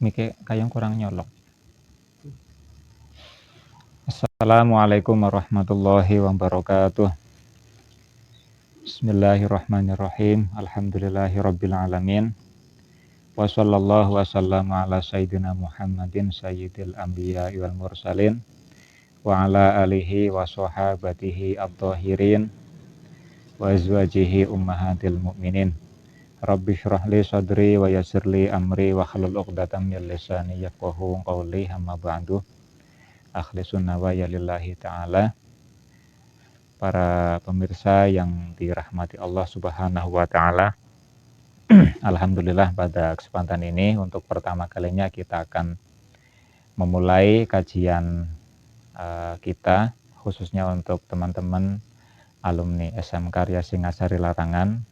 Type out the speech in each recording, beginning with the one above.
Mike kayang kurang nyolok. Assalamualaikum warahmatullahi wabarakatuh. Bismillahirrahmanirrahim. Alhamdulillahirabbil alamin. Wa sallallahu wasallam ala sayyidina Muhammadin sayyidil anbiya wal mursalin wa ala alihi wa sahabatihi at-tahirin wa azwajihi ummahatil mukminin. Rabbi shrah li sadri wa yassir li amri wa hlul 'uqdatam min lisani yafqahu qawli. Amma ba'du. Akhlisun nawaya lillahi ta'ala. Para pemirsa yang dirahmati Allah Subhanahu wa ta'ala, alhamdulillah pada kesempatan ini untuk pertama kalinya kita akan memulai kajian kita, khususnya untuk teman-teman alumni SMK Karya Singasari Larangan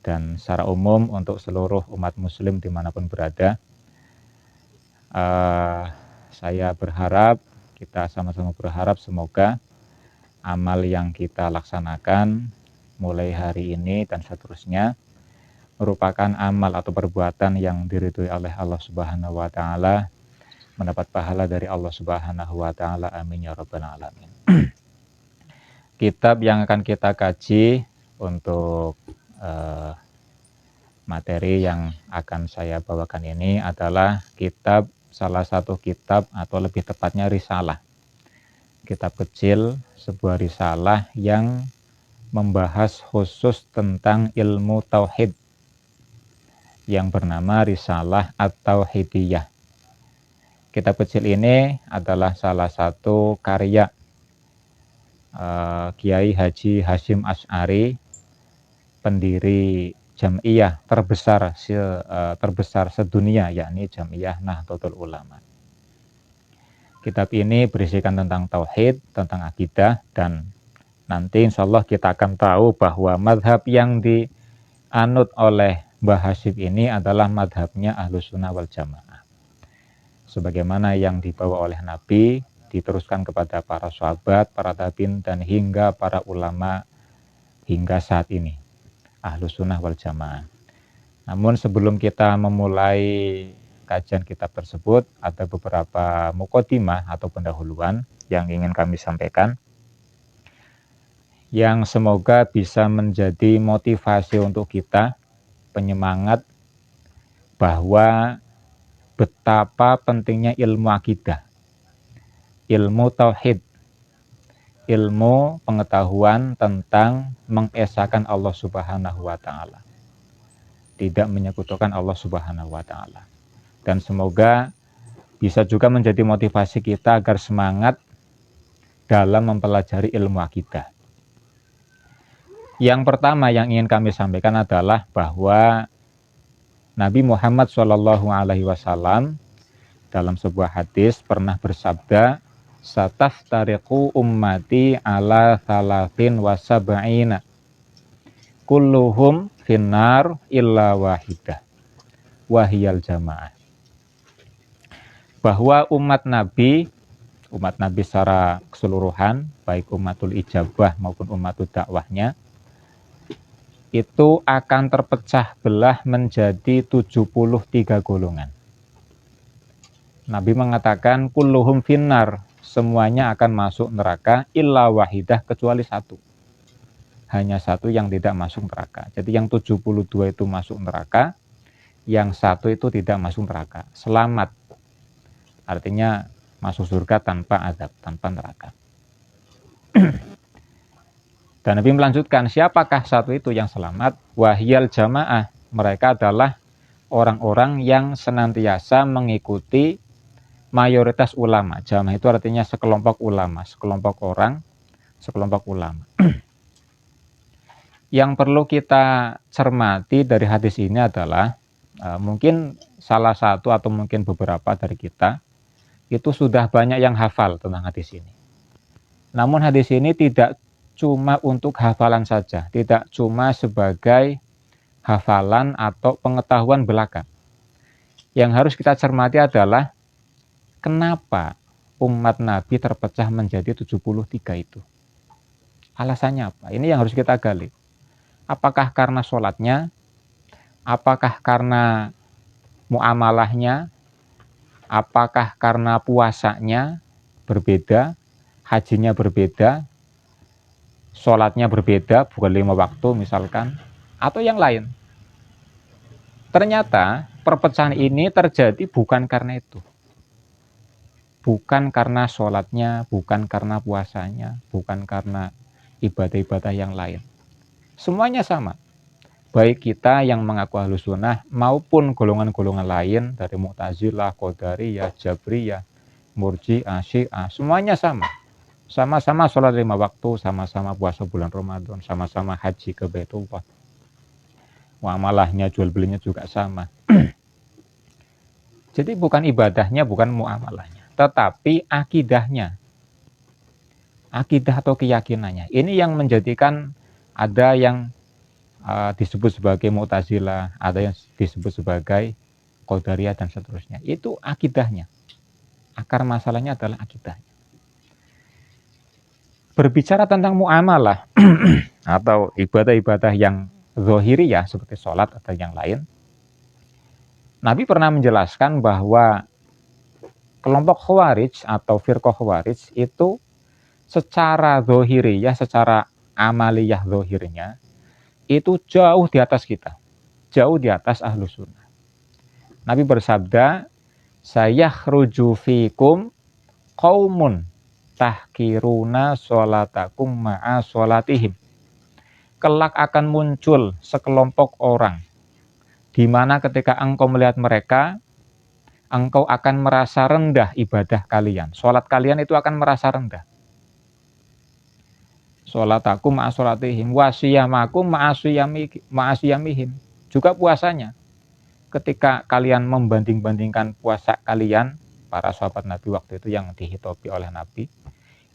dan secara umum untuk seluruh umat muslim dimanapun berada. Saya berharap, kita sama-sama berharap semoga amal yang kita laksanakan mulai hari ini dan seterusnya merupakan amal atau perbuatan yang diridhoi oleh Allah Subhanahu wa ta'ala, mendapat pahala dari Allah Subhanahu wa ta'ala. Amin ya rabbal alamin. Kitab yang akan kita kaji untuk materi yang akan saya bawakan ini adalah salah satu kitab atau lebih tepatnya risalah. Kitab kecil, sebuah risalah yang membahas khusus tentang ilmu tauhid yang bernama Risalah At-Tauhidiyah. Kitab kecil ini adalah salah satu karya Kiai Haji Hasyim Asy'ari, pendiri Jam'iyah terbesar sedunia, yakni Jam'iyah Nahdlatul Ulama. Kitab ini berisikan tentang tauhid, tentang akidah, dan nanti insya Allah kita akan tahu bahwa madhab yang dianut oleh Mbah Hasyim ini adalah madhabnya Ahlus Sunnah wal Jamaah. Sebagaimana yang dibawa oleh Nabi, diteruskan kepada para sahabat, para tabi'in, dan hingga para ulama hingga saat ini, Ahlus Sunnah wal Jamaah. Namun sebelum kita memulai kajian kitab tersebut, ada beberapa muqaddimah atau pendahuluan yang ingin kami sampaikan, yang semoga bisa menjadi motivasi untuk kita, penyemangat bahwa betapa pentingnya ilmu akidah, ilmu tauhid, ilmu pengetahuan tentang mengesahkan Allah Subhanahu wa ta'ala, tidak menyekutukan Allah Subhanahu wa ta'ala. Dan semoga bisa juga menjadi motivasi kita agar semangat dalam mempelajari ilmu akidah. Yang pertama yang ingin kami sampaikan adalah bahwa Nabi Muhammad SAW dalam sebuah hadis pernah bersabda, "Sataftariqu ummati ala thalathin wa sab'ina kulluhum finnar illa wahidah wahiyal jamaah." Bahwa umat Nabi secara keseluruhan, baik umatul ijabah maupun umatul dakwahnya, itu akan terpecah belah menjadi 73 golongan. Nabi mengatakan kulluhum finnar, semuanya akan masuk neraka illa wahidah, kecuali satu. Hanya satu yang tidak masuk neraka. Jadi yang 72 itu masuk neraka, yang satu itu tidak masuk neraka. Selamat. Artinya masuk surga tanpa azab, tanpa neraka. Dan Nabi melanjutkan, siapakah satu itu yang selamat? Wahiyal jamaah, mereka adalah orang-orang yang senantiasa mengikuti mayoritas ulama. Jamaah itu artinya sekelompok ulama, sekelompok orang, sekelompok ulama. Yang perlu kita cermati dari hadis ini adalah mungkin salah satu atau mungkin beberapa dari kita itu sudah banyak yang hafal tentang hadis ini. Namun hadis ini tidak cuma untuk hafalan saja, tidak cuma sebagai hafalan atau pengetahuan belaka. Yang harus kita cermati adalah kenapa umat Nabi terpecah menjadi 73 itu. Alasannya apa? Ini yang harus kita gali. Apakah karena sholatnya? Apakah karena muamalahnya? Apakah karena puasanya berbeda, hajinya berbeda, sholatnya berbeda, bukan 5 waktu misalkan, atau yang lain. Ternyata perpecahan ini terjadi bukan karena itu. Bukan karena sholatnya, bukan karena puasanya, bukan karena ibadah-ibadah yang lain. Semuanya sama. Baik kita yang mengaku Ahlus Sunnah maupun golongan-golongan lain dari Mu'tazilah, Qadariyah, Jabriyah, Murji'ah, Syiah, semuanya sama. Sama-sama sholat 5 waktu, sama-sama puasa bulan Ramadan, sama-sama haji ke Baitullah. Muamalahnya, jual belinya juga sama. Jadi bukan ibadahnya, bukan muamalahnya, tetapi akidahnya. Akidah atau keyakinannya. Ini yang menjadikan ada yang disebut sebagai Mu'tazilah, ada yang disebut sebagai Qadariyah dan seterusnya. Itu akidahnya. Akar masalahnya adalah akidahnya. Berbicara tentang muamalah atau ibadah-ibadah yang zahiriyah seperti sholat atau yang lain, Nabi pernah menjelaskan bahwa kelompok Khawarij atau firqah Khawarij itu secara zahiriyah, secara amaliyah zahirnya itu jauh di atas kita, jauh di atas Ahlus Sunnah. Nabi bersabda, sayakhruju fikum qaumun tahkiruna sholatakum ma'a sholatihim. Kelak akan muncul sekelompok orang, di mana ketika engkau melihat mereka, engkau akan merasa rendah ibadah kalian. Sholat kalian itu akan merasa rendah. Sholatakum ma'a sholatihim, wasiyamakum ma'a siyamihim. Juga puasanya. Ketika kalian membanding-bandingkan puasa kalian, para sahabat Nabi waktu itu yang dihitopi oleh Nabi,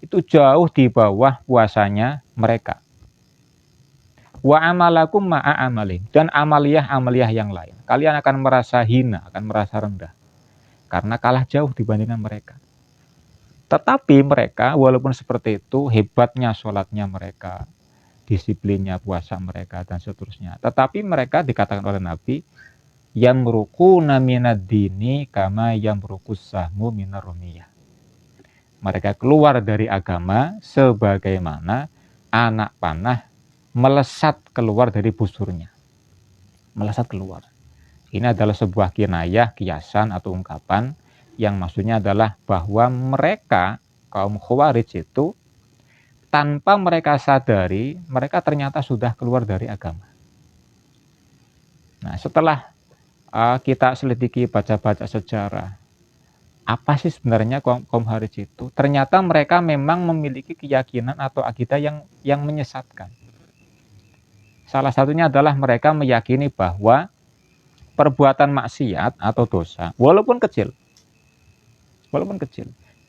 itu jauh di bawah puasanya mereka. Wa amalakum ma'a amalim, dan amaliyah-amaliyah yang lain. Kalian akan merasa hina, akan merasa rendah. Karena kalah jauh dibandingkan mereka. Tetapi mereka, walaupun seperti itu, hebatnya sholatnya mereka, disiplinnya puasa mereka, dan seterusnya. Tetapi mereka dikatakan oleh Nabi, yamruquna minad dini kama yamruqus sahmu minar rumiyah. Mereka keluar dari agama sebagaimana anak panah melesat keluar dari busurnya. Melesat keluar. Ini adalah sebuah kinayah, kiasan atau ungkapan yang maksudnya adalah bahwa mereka, kaum Khawarij itu, tanpa mereka sadari, mereka ternyata sudah keluar dari agama. Nah, setelah kita selidiki, baca-baca sejarah, apa sih sebenarnya kaum Khawarij itu? Ternyata mereka memang memiliki keyakinan atau akidah yang menyesatkan. Salah satunya adalah mereka meyakini bahwa perbuatan maksiat atau dosa, walaupun kecil,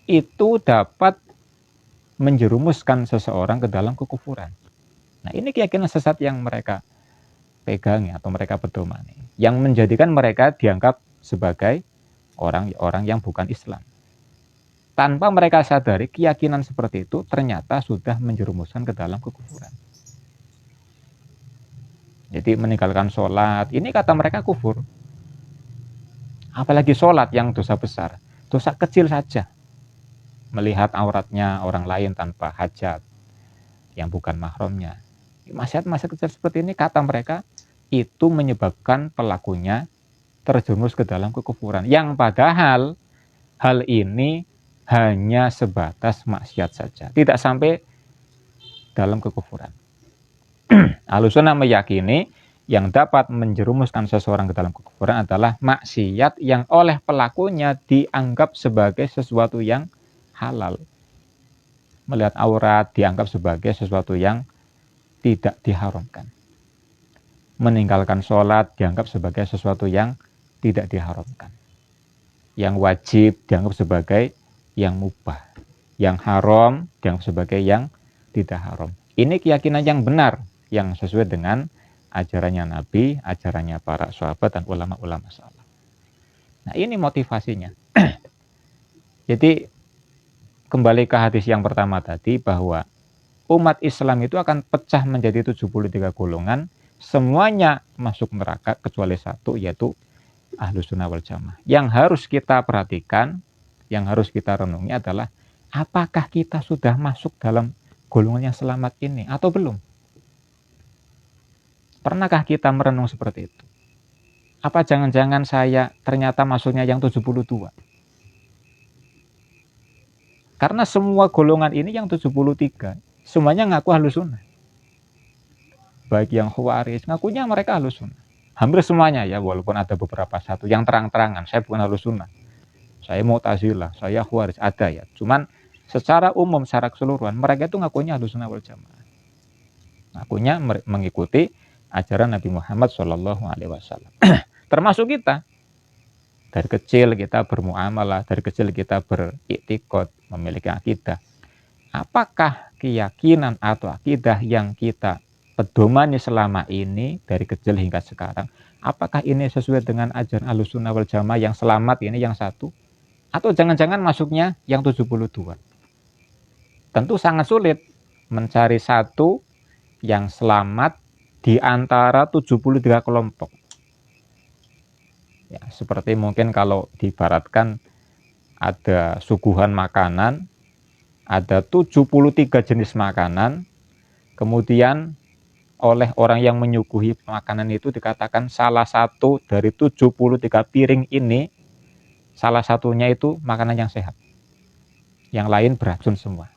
itu dapat menjerumuskan seseorang ke dalam kekufuran. Nah, ini keyakinan sesat yang mereka pegangi atau mereka pedomani, yang menjadikan mereka dianggap sebagai orang-orang yang bukan Islam. Tanpa mereka sadari, keyakinan seperti itu ternyata sudah menjerumuskan ke dalam kekufuran. Jadi meninggalkan sholat, ini kata mereka kufur. Apalagi sholat yang dosa besar, dosa kecil saja. Melihat auratnya orang lain tanpa hajat, yang bukan mahramnya. Maksiat-maksiat kecil seperti ini, kata mereka, itu menyebabkan pelakunya terjerumus ke dalam kekufuran. Yang padahal hal ini hanya sebatas maksiat saja, tidak sampai dalam kekufuran. Ahlus Sunnah meyakini yang dapat menjerumuskan seseorang ke dalam kekufuran adalah maksiat yang oleh pelakunya dianggap sebagai sesuatu yang halal. Melihat aurat dianggap sebagai sesuatu yang tidak diharamkan. Meninggalkan sholat dianggap sebagai sesuatu yang tidak diharamkan. Yang wajib dianggap sebagai yang mubah. Yang haram dianggap sebagai yang tidak haram. Ini keyakinan yang benar, yang sesuai dengan ajarannya Nabi, ajarannya para sahabat dan ulama-ulama salaf. Nah, ini motivasinya. Jadi kembali ke hadis yang pertama tadi, bahwa umat Islam itu akan pecah menjadi 73 golongan, semuanya masuk neraka kecuali satu, yaitu Ahlus Sunnah wal Jamaah. Yang harus kita perhatikan, yang harus kita renungi adalah apakah kita sudah masuk dalam golongan yang selamat ini atau belum? Pernahkah kita merenung seperti itu? Apa jangan-jangan saya ternyata masuknya yang 72? Karena semua golongan ini yang 73, semuanya ngaku Ahlus Sunnah. Baik yang Khawarij, ngakunya mereka Ahlus Sunnah. Hampir semuanya ya, walaupun ada beberapa satu yang terang-terangan, saya bukan Ahlus Sunnah, saya Mu'tazilah, saya Khawarij, ada ya. Cuman secara umum, secara keseluruhan, mereka itu ngakunya Ahlus Sunnah wal Jamaah. Ngakunya mengikuti ajaran Nabi Muhammad SAW. Termasuk kita. Dari kecil kita bermuamalah, dari kecil kita beriktikad, memiliki akidah. Apakah keyakinan atau akidah yang kita pedomani selama ini dari kecil hingga sekarang, apakah ini sesuai dengan ajaran Ahlus Sunnah wal Jamaah yang selamat ini yang satu? Atau jangan-jangan masuknya yang 72? Tentu sangat sulit mencari satu yang selamat di antara 73 kelompok. Ya, seperti mungkin kalau diibaratkan ada suguhan makanan, ada 73 jenis makanan, kemudian oleh orang yang menyuguhi makanan itu dikatakan salah satu dari 73 piring ini, salah satunya itu makanan yang sehat. Yang lain beracun semua.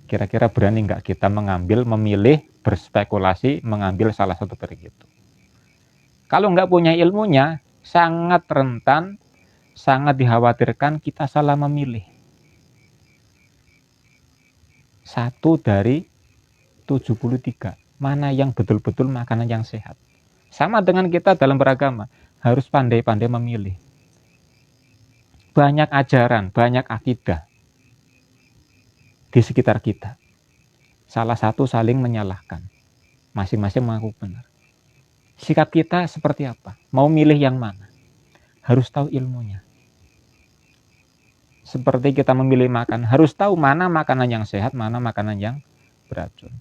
Kira-kira berani nggak kita memilih, berspekulasi, mengambil salah satu piring itu? Kalau nggak punya ilmunya, sangat rentan, sangat dikhawatirkan kita salah memilih. Satu dari 73, mana yang betul-betul makanan yang sehat. Sama dengan kita dalam beragama, harus pandai-pandai memilih. Banyak ajaran, banyak akidah di sekitar kita. Salah satu saling menyalahkan. Masing-masing mengaku benar. Sikap kita seperti apa? Mau milih yang mana? Harus tahu ilmunya. Seperti kita memilih makan, harus tahu mana makanan yang sehat, mana makanan yang beracun.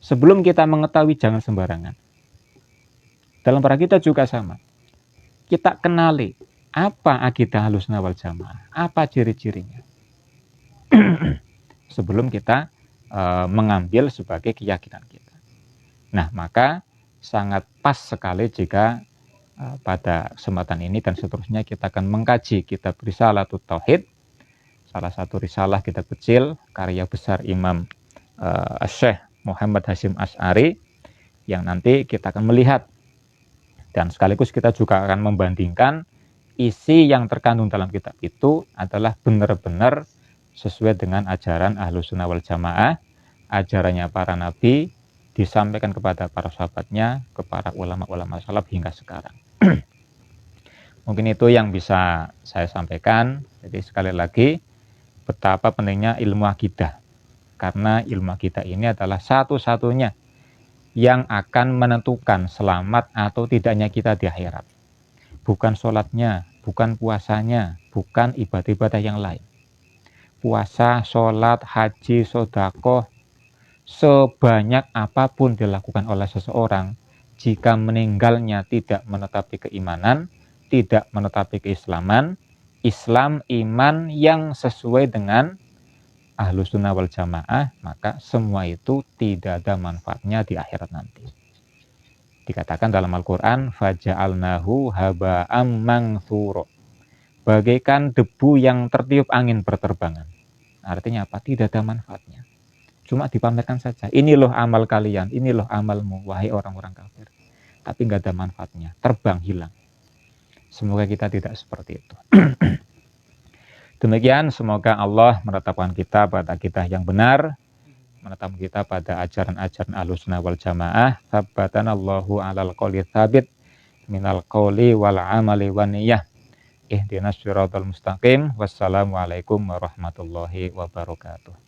Sebelum kita mengetahui, jangan sembarangan. Dalam kita juga sama. Kita kenali apa akidah Ahlus Sunnah wal Jamaah, apa ciri-cirinya. Sebelum kita mengambil sebagai keyakinan kita. Nah, maka sangat pas sekali jika pada kesempatan ini dan seterusnya kita akan mengkaji kitab Risalatut Tauhid, salah satu risalah kitab kecil karya besar Imam Syekh Muhammad Hasyim Asy'ari, yang nanti kita akan melihat dan sekaligus kita juga akan membandingkan isi yang terkandung dalam kitab itu adalah benar-benar sesuai dengan ajaran Ahlus Sunnah wal Jamaah, ajarannya para nabi, disampaikan kepada para sahabatnya, kepada ulama-ulama salaf hingga sekarang. Mungkin itu yang bisa saya sampaikan. Jadi sekali lagi, betapa pentingnya ilmu akidah. Karena ilmu akidah ini adalah satu-satunya yang akan menentukan selamat atau tidaknya kita di akhirat. Bukan sholatnya, bukan puasanya, bukan ibadah-ibadah yang lain. Puasa, sholat, haji, sedekah, sebanyak apapun dilakukan oleh seseorang, jika meninggalnya tidak menetapi keimanan, tidak menetapi keislaman, Islam, iman yang sesuai dengan Ahlus Sunnah wal Jamaah, maka semua itu tidak ada manfaatnya di akhirat nanti. Dikatakan dalam Al-Quran, faja'alnahu haba'am mangthuro, bagaikan debu yang tertiup angin berterbangan. Artinya apa? Tidak ada manfaatnya. Cuma dipamerkan saja. Ini loh amal kalian, ini loh amalmu, wahai orang-orang kafir. Tapi nggak ada manfaatnya, terbang, hilang. Semoga kita tidak seperti itu. Demikian, semoga Allah menetapkan kita pada akidah yang benar, menetapkan kita pada ajaran-ajaran Ahlus Sunnah wal Jamaah. Sabbatanallahu alal qouli tsabit minal qouli wal amali wan niyyah. Ihdinas siratal mustaqim. Wassalamualaikum warahmatullahi wabarakatuh.